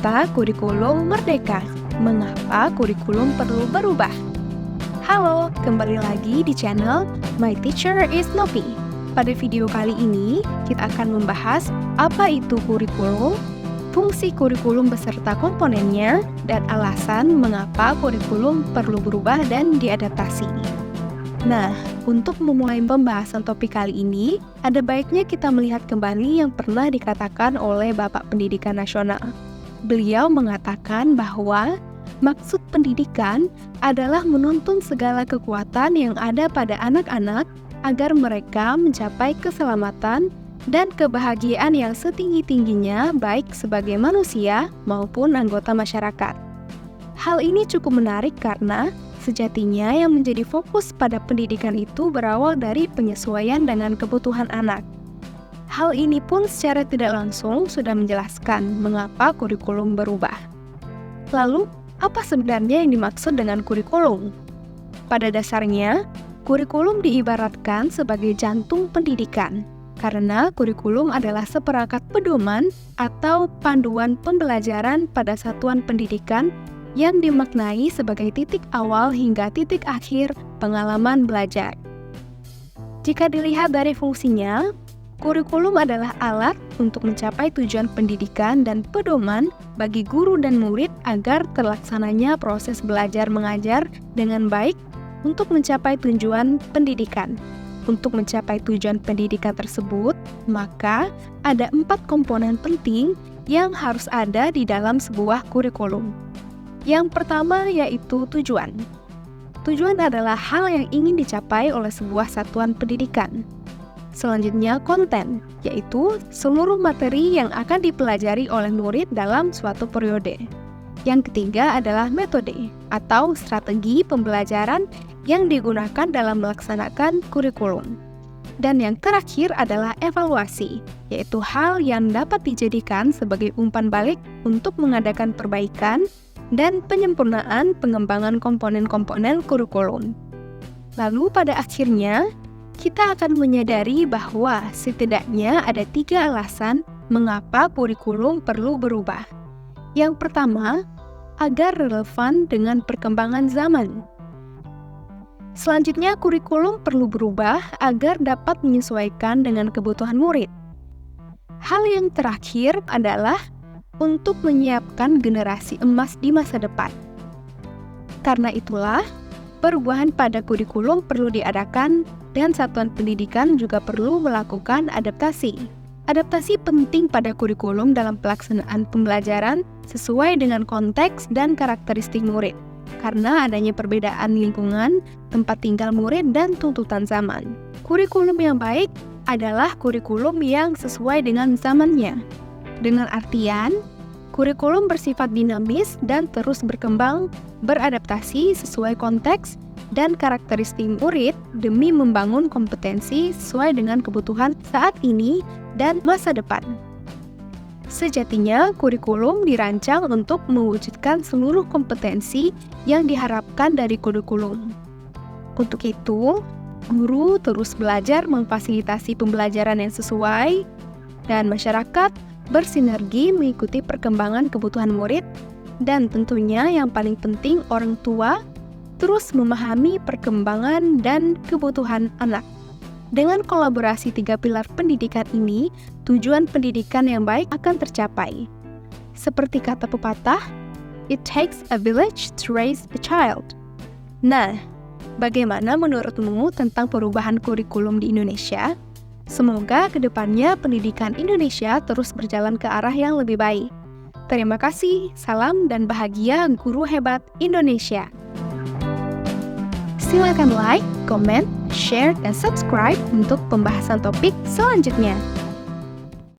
kita kurikulum merdeka. Mengapa kurikulum perlu berubah? Halo, kembali lagi di channel My Teacher is Nopi. Pada video kali ini, kita akan membahas apa itu kurikulum, fungsi kurikulum beserta komponennya, dan alasan mengapa kurikulum perlu berubah dan diadaptasi. Nah, untuk memulai pembahasan topik kali ini, ada baiknya kita melihat kembali yang pernah dikatakan oleh Bapak Pendidikan Nasional. Beliau mengatakan bahwa maksud pendidikan adalah menuntun segala kekuatan yang ada pada anak-anak agar mereka mencapai keselamatan dan kebahagiaan yang setinggi-tingginya baik sebagai manusia maupun anggota masyarakat. Hal ini cukup menarik karena sejatinya yang menjadi fokus pada pendidikan itu berawal dari penyesuaian dengan kebutuhan anak. Hal ini pun secara tidak langsung sudah menjelaskan mengapa kurikulum berubah. Lalu, apa sebenarnya yang dimaksud dengan kurikulum? Pada dasarnya, kurikulum diibaratkan sebagai jantung pendidikan, karena kurikulum adalah seperangkat pedoman atau panduan pembelajaran pada satuan pendidikan yang dimaknai sebagai titik awal hingga titik akhir pengalaman belajar. Jika dilihat dari fungsinya, kurikulum adalah alat untuk mencapai tujuan pendidikan dan pedoman bagi guru dan murid agar terlaksananya proses belajar mengajar dengan baik untuk mencapai tujuan pendidikan. Untuk mencapai tujuan pendidikan tersebut, maka ada 4 komponen penting yang harus ada di dalam sebuah kurikulum. Yang pertama yaitu tujuan. Tujuan adalah hal yang ingin dicapai oleh sebuah satuan pendidikan. Selanjutnya konten, yaitu seluruh materi yang akan dipelajari oleh murid dalam suatu periode. Yang ketiga adalah metode atau strategi pembelajaran yang digunakan dalam melaksanakan kurikulum. Dan yang terakhir adalah evaluasi, yaitu hal yang dapat dijadikan sebagai umpan balik untuk mengadakan perbaikan dan penyempurnaan pengembangan komponen-komponen kurikulum. Lalu pada akhirnya, kita akan menyadari bahwa setidaknya ada 3 alasan mengapa kurikulum perlu berubah. Yang pertama, agar relevan dengan perkembangan zaman. Selanjutnya, kurikulum perlu berubah agar dapat menyesuaikan dengan kebutuhan murid. Hal yang terakhir adalah untuk menyiapkan generasi emas di masa depan. Karena itulah, perubahan pada kurikulum perlu diadakan dan satuan pendidikan juga perlu melakukan adaptasi. Adaptasi penting pada kurikulum dalam pelaksanaan pembelajaran sesuai dengan konteks dan karakteristik murid, karena adanya perbedaan lingkungan, tempat tinggal murid, dan tuntutan zaman. Kurikulum yang baik adalah kurikulum yang sesuai dengan zamannya. Dengan artian, kurikulum bersifat dinamis dan terus berkembang, beradaptasi sesuai konteks dan karakteristik murid demi membangun kompetensi sesuai dengan kebutuhan saat ini dan masa depan. Sejatinya, kurikulum dirancang untuk mewujudkan seluruh kompetensi yang diharapkan dari kurikulum. Untuk itu, guru terus belajar memfasilitasi pembelajaran yang sesuai, dan masyarakat bersinergi mengikuti perkembangan kebutuhan murid, dan tentunya yang paling penting orang tua terus memahami perkembangan dan kebutuhan anak. Dengan kolaborasi 3 pilar pendidikan ini, tujuan pendidikan yang baik akan tercapai. Seperti kata pepatah, "It takes a village to raise a child." Nah, bagaimana menurutmu tentang perubahan kurikulum di Indonesia? Semoga kedepannya pendidikan Indonesia terus berjalan ke arah yang lebih baik. Terima kasih, salam dan bahagia guru hebat Indonesia. Silakan like, comment, share, dan subscribe untuk pembahasan topik selanjutnya.